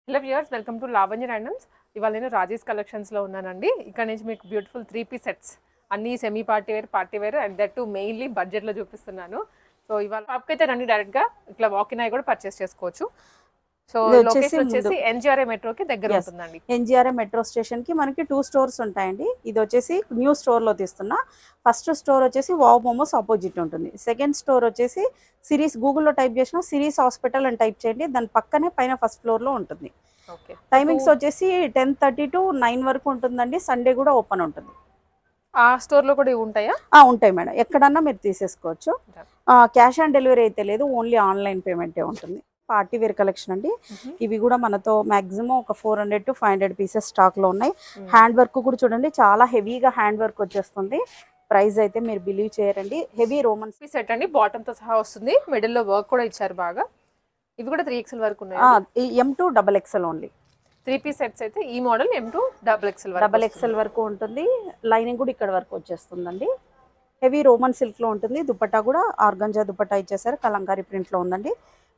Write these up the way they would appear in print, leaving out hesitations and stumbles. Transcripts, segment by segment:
Hello viewers, welcome to Lavanya randoms. ఇవాళ నేను రాజేష్ కలెక్షన్స్లో ఉన్నానండి. ఇక్కడ నుంచి మీకు బ్యూటిఫుల్ 3 పీస్ సెట్స్ అన్ని semi party wear and that to mainly బడ్జెట్లో చూపిస్తున్నాను. సో ఇవాళ షాప్కి అయితే రండి, డైరెక్ట్గా ఇట్లా వాకిన్ అయి కూడా పర్చేస్ చేసుకోవచ్చు. సో లొకేషన్ వచ్చేసి ఎన్జిఆర్ఏ మెట్రోకి దగ్గర ఉంటుందండి. ఎన్జిఆర్ఏ మెట్రో స్టేషన్ కి మనకి 2 స్టోర్స్ ఉంటాయండి. ఇది వచ్చేసి న్యూ స్టోర్ లో తీస్తున్నా. ఫస్ట్ స్టోర్ వచ్చేసి వావ్ మోమోస్ ఆపోజిట్ ఉంటుంది. సెకండ్ స్టోర్ వచ్చేసి సిరీస్, గూగుల్లో టైప్ చేసిన సిరీస్ హాస్పిటల్ అని టైప్ చేయండి, దాని పక్కనే పైన ఫస్ట్ ఫ్లోర్ లో ఉంటుంది. టైమింగ్స్ వచ్చేసి 10:30 to 9 వరకు ఉంటుందండి. సండే కూడా ఓపెన్ ఉంటుంది. ఆ స్టోర్ లో కూడా ఉంటాయా? ఉంటాయి మేడం, ఎక్కడన్నా మీరు తీసేసుకోవచ్చు. క్యాష్ ఆన్ డెలివరీ అయితే లేదు, ఓన్లీ ఆన్లైన్ పేమెంటే ఉంటుంది. పార్టీ వేర్ కలెక్షన్ అండి. ఇవి కూడా మనతో మాక్సిమం ఒక 400 to 500 పీసెస్ స్టాక్ లో ఉన్నాయి. హ్యాండ్ వర్క్ కూడా చూడండి, చాలా హెవీగా హ్యాండ్ వర్క్ వచ్చేస్తుంది. ప్రైస్ అయితే మీరు బిలీవ్ చేయరండి, హెవీ రోమన్ సెట్ అండి. బాటమ్ తో సహా వస్తుంది, మిడిల్ లో వర్క్ కూడా ఇచ్చారు బాగా. ఇవి కూడా 3XL వరకు ఉన్నాయి. M2 XXL only 3 piece sets అయితే ఈ మోడల్ M2 XXL వరకు ఉంటుంది. లైనింగ్ కూడా ఇక్కడ వరకు వచ్చేస్తుందండి. హెవీ రోమన్ సిల్క్ లో ఉంటుంది. దుపట్టా కూడా ఆర్గంజా దుపట్టా ఇచ్చేసారు, కలంకారీ ప్రింట్ లో ఉందండి.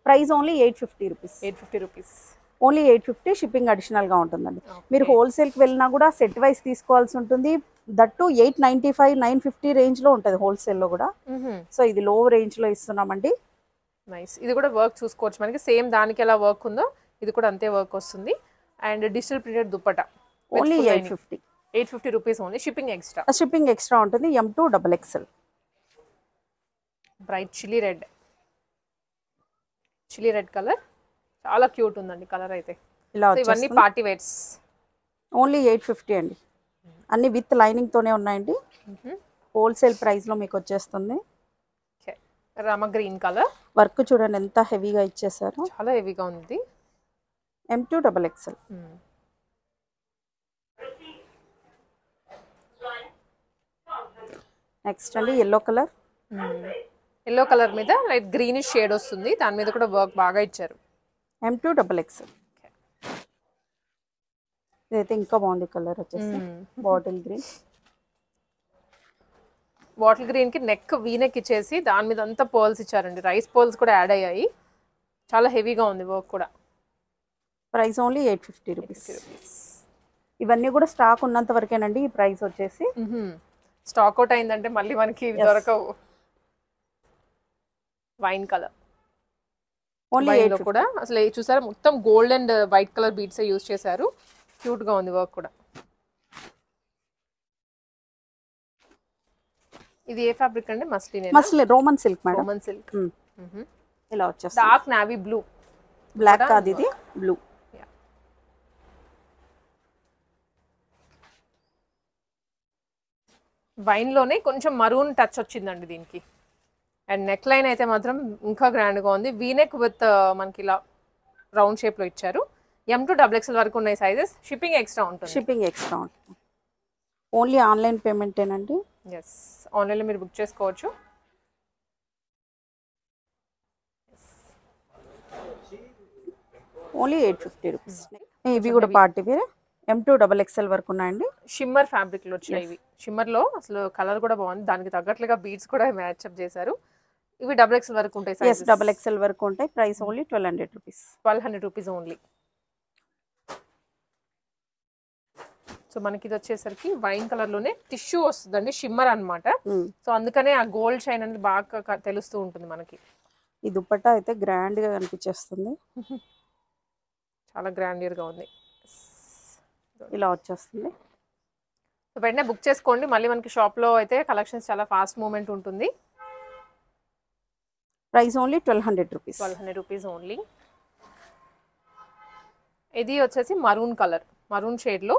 Price only 850 rupees. 850 rupees only 850. Shipping additional గా ఉంటుందండి. మీరు హోల్సేల్కి వెళ్ళినా కూడా సెట్ వైస్ తీసుకోవాల్సి ఉంటుంది. దట్టు 895, 950 రేంజ్ లో ఉంటుంది హోల్సేల్లో కూడా. సో ఇది లో రేంజ్ లో ఇస్తున్నామండి. నైస్. ఇది కూడా వర్క్ చూసుకోవచ్చు మనకి, సేమ్ దానికి ఎలా వర్క్ ఉందో ఇది కూడా అంతే వర్క్ వస్తుంది. And digital printed dupatta only 850 rupees only. Shipping extra ఉంటుంది. M2 XXL bright chilli red colour, చాలా క్యూట్ ఉందండి కలర్ అయితే. ఇలా ఇవన్నీ పార్టీ వేర్స్. ఓన్లీ 850 అండి. అన్ని విత్ లైనింగ్ తోనే ఉన్నాయండి. హోల్సేల్ ప్రైస్ లో మీకు వచ్చేస్తుంది. రామ గ్రీన్ కలర్ వర్క్ చూడండి ఎంత హెవీగా ఇచ్చేసారు, చాలా హెవీగా ఉంది. M2 XXL. నెక్స్ట్ అండి ఎల్లో కలర్ మీద లైట్ గ్రీనిష్ షేడ్ వస్తుంది, దాని మీద కూడా వర్క్ బాగా ఇచ్చారు. M2 XXL. ఇదైతే ఇంకా బాగుంది కలర్ వచ్చేసి బాటిల్ గ్రీన్ కి నెక్ వీనెక్ ఇచ్చేసి దాని మీద అంతా పర్ల్స్ ఇచ్చారండి. రైస్ పర్ల్స్ కూడా యాడ్ అయ్యాయి, చాలా హెవీగా ఉంది వర్క్ కూడా. Price only 850 rupees. ఇవన్నీ కూడా స్టాక్ ఉన్నంత వరకేనండి ఈ ప్రైస్ వచ్చేసి. స్టాక్ అవుట్ అయిందంటే మళ్ళీ మనకి దొరకవు. వైన్ కలర్ ఓన్లీ కూడా అసలు చూసారా, మొత్తం gold and white colour beads use చేశారు. క్యూట్ గా ఉంది వర్క్ కూడా. ఇది ఏ ఫ్యాబ్రిక్ అండి? Muslin Roman silk madam. Roman silk. ఇలా వచ్చేస్తుంది. డార్క్ నావీ బ్లూ, బ్లాక్ కాదు ఇది బ్లూ. వైన్ లోనే కొంచెం మరూన్ టచ్ వచ్చిందండి దీనికి. అండ్ నెక్ లైన్ అయితే మాత్రం ఇంకా గ్రాండ్ గా ఉంది. వీనెక్ విత్ మనకి ఇలా రౌండ్ షేప్ లో ఇచ్చారు. M2 XXL వరకు ఉన్నాయి సైజెస్. షిప్పింగ్ ఎక్స్ట్రా ఉంటుంది. ఓన్లీ ఆన్లైన్ పేమెంటేనండి. ఎస్, ఆన్లైన్లో మీరు బుక్ చేసుకోవచ్చు. Only 850 rupees. ఇవి కూడా పార్టీ వేర్ M2 XXL వరకు ఉన్నాయండి. షిమ్మర్ ఫ్యాబ్రిక్ లో వచ్చాయి ఇవి. షిమ్మర్ లో అసలు కలర్ కూడా బాగుంది, దానికి తగ్గట్లుగా బీడ్స్ కూడా మ్యాచ్అప్ చేశారు. ఇవి XXL వరకు ఉంటాయి. XXL వరకు ఉంటాయి. Price only 1200 rupees. 1200 rupees only. So మనకి ఇది వచ్చేసరికి వైన్ కలర్ లోనే టిష్యూ వస్తుందండి, షిమ్మర్ అన్నమాట. సో అందుకనే ఆ గోల్డ్ షైన్ అనేది బాగా తెలుస్తూ ఉంటుంది మనకి. ఈ దుపట్టా అయితే గ్రాండ్ గా కనిపించేస్తుంది, చాలా గ్రాండియర్ గా ఉంది. ఇలా వచ్చేస్తుంది. సో వెంటనే బుక్ చేసుకోండి, మళ్ళీ మనకి షాప్ లో అయితే కలెక్షన్స్ చాలా ఫాస్ట్ మూవ్మెంట్ ఉంటుంది. Price only 1200 rupees. 1200 rupees only. ఇది వచ్చేసి మరూన్ కలర్, మరూన్ షేడ్ లో.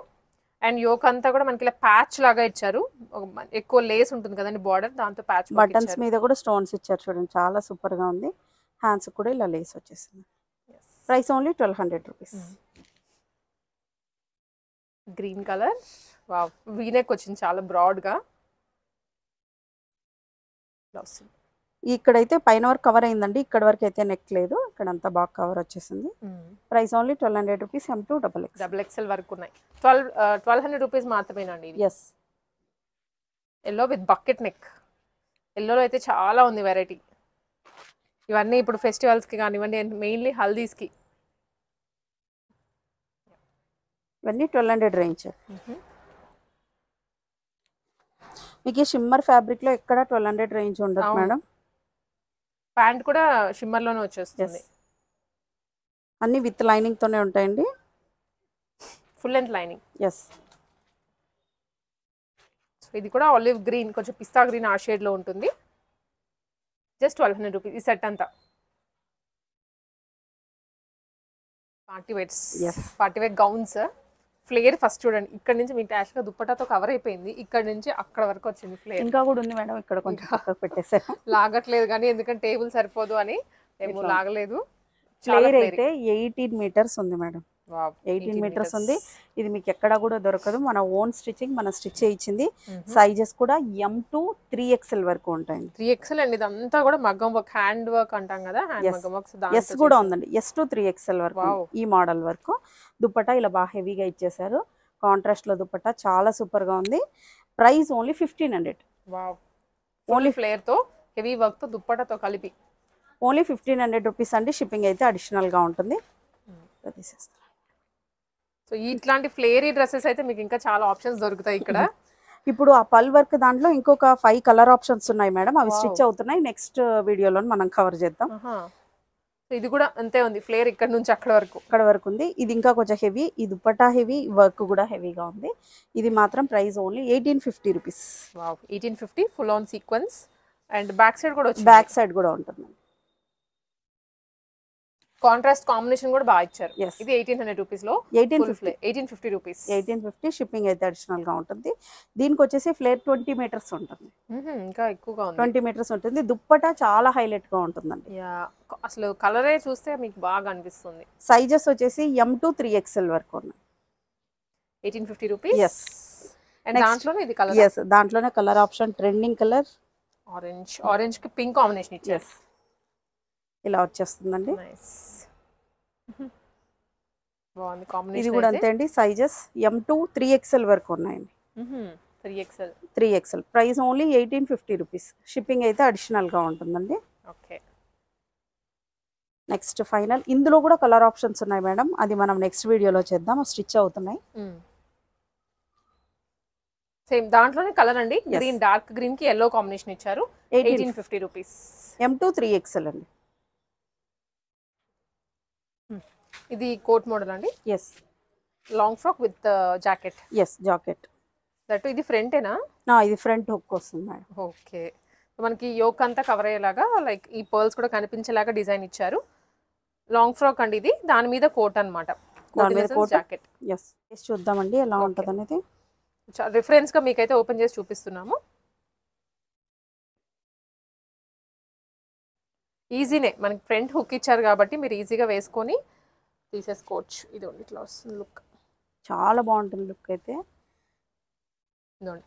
అండ్ యోక్ అంతా కూడా మనకి ఇలా ప్యాచ్ లాగా ఇచ్చారు. ఎక్కువ లేస్ ఉంటుంది కదండి బార్డర్, దాంతో ప్యాచ్. బటన్స్ మీద కూడా స్టోన్స్ ఇచ్చారు చూడండి, చాలా సూపర్ గా ఉంది. హ్యాండ్స్ కూడా ఇలా లేస్ వచ్చేసింది. Price only 1200 rupees. Green colour, wow, V-neck వచ్చింది చాలా బ్రాడ్ గా. ఇక్కడైతే పైన వరకు కవర్ అయిందండి, ఇక్కడ వరకు అయితే నెక్ లేదు, ఇక్కడ అంతా బాగా కవర్ వచ్చేసింది. Price only 1200 rupees. M2 XXL వరకు ఉన్నాయి. 1200 రూపీస్ మాత్రమేనండి. Yes. Yellow with bucket neck. ఎల్లోలో అయితే చాలా ఉంది వెరైటీ. ఇవన్నీ ఇప్పుడు ఫెస్టివల్స్కి కానివ్వండి, మెయిన్లీ హల్దీస్కి ఇవన్నీ 1200 రేంజ్. మీకు ఈ షిమ్మర్ ఫ్యాబ్రిక్ లో ఎక్కడ 1200 రేంజ్ ఉండదు మేడం. ప్యాంట్ కూడా షిమ్మర్ లోనే వచ్చేస్తుంది. అన్ని విత్ లైనింగ్ తోనే ఉంటాయండి. Full length lining. Yes. So ఇది కూడా ఆలివ్ గ్రీన్, కొంచెం పిస్తా గ్రీన్ ఆ షేడ్ లో ఉంటుంది. జస్ట్ 1200 రూపీస్ ఈ సెట్ అంతా. Party wears. Party wear gowns. Flare first చూడండి, ఇక్కడ నుంచి మీకు డాష్ గా దుప్పటాతో కవర్ అయిపోయింది, ఇక్కడ నుంచి అక్కడ వరకు వచ్చింది ఫ్లేర్. ఇంకా కూడా ఉంది మేడం, ఇక్కడ కొంచెం పక్కకు పెట్టేసారు. లాగట్లేదు కానీ ఎందుకంటే టేబుల్ సరిపోదు అని మేము లాగలేదు. ఫ్లేర్ అయితే 18 మీటర్స్ ఉంది మేడం. 18 మీటర్స్ ఉంది. ఇది మీకు ఎక్కడ కూడా దొరకదు. మన ఓన్ స్టిచ్చింగ్, మన స్టిచ్ చేయించింది. సైజెస్ కూడా M to 3XL వరకు ఉంటాయండి. 3XL అండి. ఇదంతా కూడా మగ్గం వర్క్, హ్యాండ్ వర్క్ అంటాం కదా, హ్యాండ్ మగ్గం వర్క్. ఎస్ కూడా ఉందండి, S to 3XL వరకు ఈ మోడల్ వరకు. దుప్పటా ఇలా బాగా హెవీగా ఇచ్చేసారు. కాంట్రాస్ట్ లో దుప్పటా చాలా సూపర్ గా ఉంది. Price only 1500. ఓన్లీ ఫ్లేర్ తో హెవీ వర్క్ తో దుప్పటాతో కలిపి ఓన్లీ 1500 రూపీస్ అండి. షిప్పింగ్ అయితే అడిషనల్ గా ఉంటుంది. సో ఇట్లాంటి ఫ్లేరీ డ్రెస్సెస్ అయితే మీకు ఇంకా చాలా ఆప్షన్స్ దొరుకుతాయి ఇక్కడ. ఇప్పుడు ఆ పల్ వర్క్ దాంట్లో ఇంకొక 5 కలర్ ఆప్షన్స్ ఉన్నాయి మేడం. అవి స్టిచ్ అవుతున్నాయి, నెక్స్ట్ వీడియోలో మనం కవర్ చేద్దాం. ఇది కూడా అంతే ఉంది, ఫ్లేర్ ఇక్కడ నుంచి అక్కడ వరకు ఉంది. ఇది ఇంకా కొంచెం హెవీ, ఈ దుపట్టా హెవీ, వర్క్ కూడా హెవీగా ఉంది. ఇది మాత్రం price only 1850 rupees. 1850 full on sequence. And back side కూడా వచ్చింది. బ్యాక్ సైడ్ కూడా ఉంటుంది. కాంట్రాస్ట్ కాంబినేషన్ కూడా బాగా ఇచ్చారు. ఇది 1800 రూపీస్ లో 1850 రూపీస్. 1850 షిప్పింగ్ అయితే అడిషనల్ గా ఉంటుంది. దీనికి వచ్చేసి ఫ్లేర్ 20 మీటర్స్ ఉంటుంది. ఇంకా ఎక్కువగా ఉంది, 20 మీటర్స్ ఉంటుంది. దుప్పటా చాలా హైలైట్ గా ఉంటుందండి. అసలు కలరే చూస్తే మీకు బాగా అనిపిస్తుంది. సైజెస్ వచ్చేసి M to 3XL వరకు ఉన్నాయి. 1850 రూపీస్. అండ్ దాంట్లోనే ఇది కలర్. దాంట్లోనే colour option trending colour orange కి పింక్ కాంబినేషన్ ఇచ్చారు. ఇలా వచ్చేస్తుందండి. బాగుంది కాంబినేషన్. ఇది కూడా అంతే అండి. సైజెస్ M to 3XL వరకు ఉన్నాయండి. 3XL. Price only 1850 rupees. Shipping అయితే అడిషనల్ గా ఉంటుందండి. ఓకే. నెక్స్ట్ ఫైనల్, ఇందులో కూడా కలర్ ఆప్షన్స్ ఉన్నాయి మేడం. అది మనం నెక్స్ట్ వీడియోలో చేద్దాం. స్టిచ్ అవుతున్నాయి. సేమ్ దాంట్లోనే కలర్ అండి. గ్రీన్, డార్క్ గ్రీన్ కి yellow కాంబినేషన్ ఇచ్చారు. 1850 రూపీస్. M to 3XL అండి. ఇది కోట్ మోడల్ అండి. Yes. Long frock with jacket. Yes, jacket. That ఇది ఫ్రంటేనా? ఇది ఫ్రంట్ హుక్ వస్తుంది మేడం. ఓకే. మనకి యోక్ అంతా కవర్ అయ్యేలాగా, లైక్ ఈ పర్ల్స్ కూడా కనిపించేలాగా డిజైన్ ఇచ్చారు. లాంగ్ ఫ్రాక్ అండి ఇది, దాని మీద కోట్ అన్నమాట. జాకెట్. ఎస్. చూద్దామండి ఎలా ఉంటుంది అనేది. రిఫరెన్స్ గా మీకైతే ఓపెన్ చేసి చూపిస్తున్నాము. ఈజీనే, మనకి ఫ్రంట్ హుక్ ఇచ్చారు కాబట్టి మీరు ఈజీగా వేసుకొని తీసేసుకోవచ్చు. ఇది ఇట్లా వస్తుంది లుక్. చాలా బాగుంటుంది లుక్ అయితే.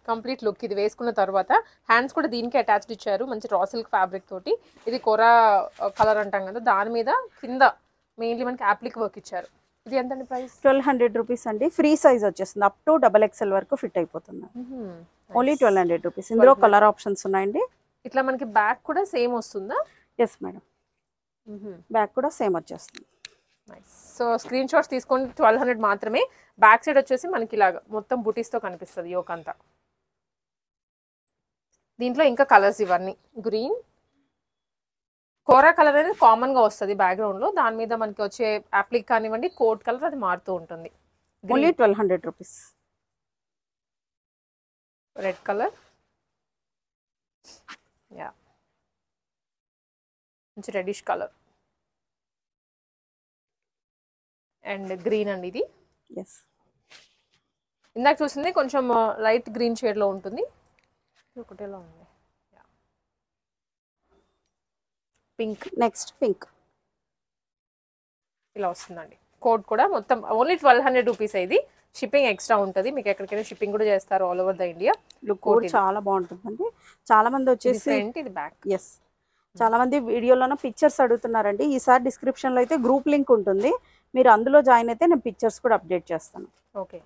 కంప్లీట్ లుక్ ఇది వేసుకున్న తర్వాత హ్యాండ్స్ కూడా దీనికి అటాచ్డ్ ఇచ్చారు. మంచి రా సిల్క్ ఫ్యాబ్రిక్ తోటి. ఇది కొరా కలర్ అంటాం కదా, దాని మీద కింద మెయిన్లీ మనకి యాప్లిక్ వర్క్ ఇచ్చారు. ఇది ఎంతండి ప్రైస్? 1200 రూపీస్ అండి. ఫ్రీ సైజ్ వచ్చేస్తుంది. అప్ టు XXL వరకు ఫిట్ అయిపోతుంది. Only 1200 rupees. ఇందులో కలర్ ఆప్షన్స్ ఉన్నాయండి. ఇట్లా మనకి బ్యాక్ కూడా సేమ్ వస్తుందా? ఎస్ మేడం, బ్యాక్ కూడా సేమ్ వచ్చేస్తుంది. సో స్క్రీన్ షాట్స్ తీసుకోండి. 1200 మాత్రమే. బ్యాక్ సైడ్ వచ్చేసి మనకి ఇలాగా మొత్తం బుటీస్తో కనిపిస్తుంది యోక్ అంతా. దీంట్లో ఇంకా కలర్స్ ఇవన్నీ గ్రీన్, కోరా కలర్ అనేది కామన్గా వస్తుంది బ్యాక్గ్రౌండ్లో. దాని మీద మనకి వచ్చే అప్లిక్ కానివ్వండి, కోట్ కలర్ అది మారుతూ ఉంటుంది. Only 1200 rupees. రెడ్ కలర్, మంచి రెడిష్ కలర్ అండ్ గ్రీన్ అండి ఇది. ఎస్. ఇందాక చూసింది కొంచెం లైట్ గ్రీన్ షేడ్లో ఉంటుంది. ఒకటేలా ఉంది. పింక్. Next pink. ఇలా వస్తుందండి. కోట్ కూడా మొత్తం ఓన్లీ 1200 రూపీస్. ఇది షిప్పింగ్ ఎక్స్ట్రా ఉంటుంది. మీకు ఎక్కడికైనా షిప్పింగ్ కూడా చేస్తారు all over the India. Look చాలా బాగుంటుందండి. చాలా మంది వచ్చేసి ఫ్రంట్, ఇది బ్యాక్. ఎస్. చాలా మంది వీడియోలోనే పిక్చర్స్ అడుగుతున్నారండి. ఈసారి డిస్క్రిప్షన్లో అయితే గ్రూప్ లింక్ ఉంటుంది. మీరు అందులో జాయిన్ అయితే నేను పిక్చర్స్ కూడా అప్డేట్ చేస్తాను. ఓకే.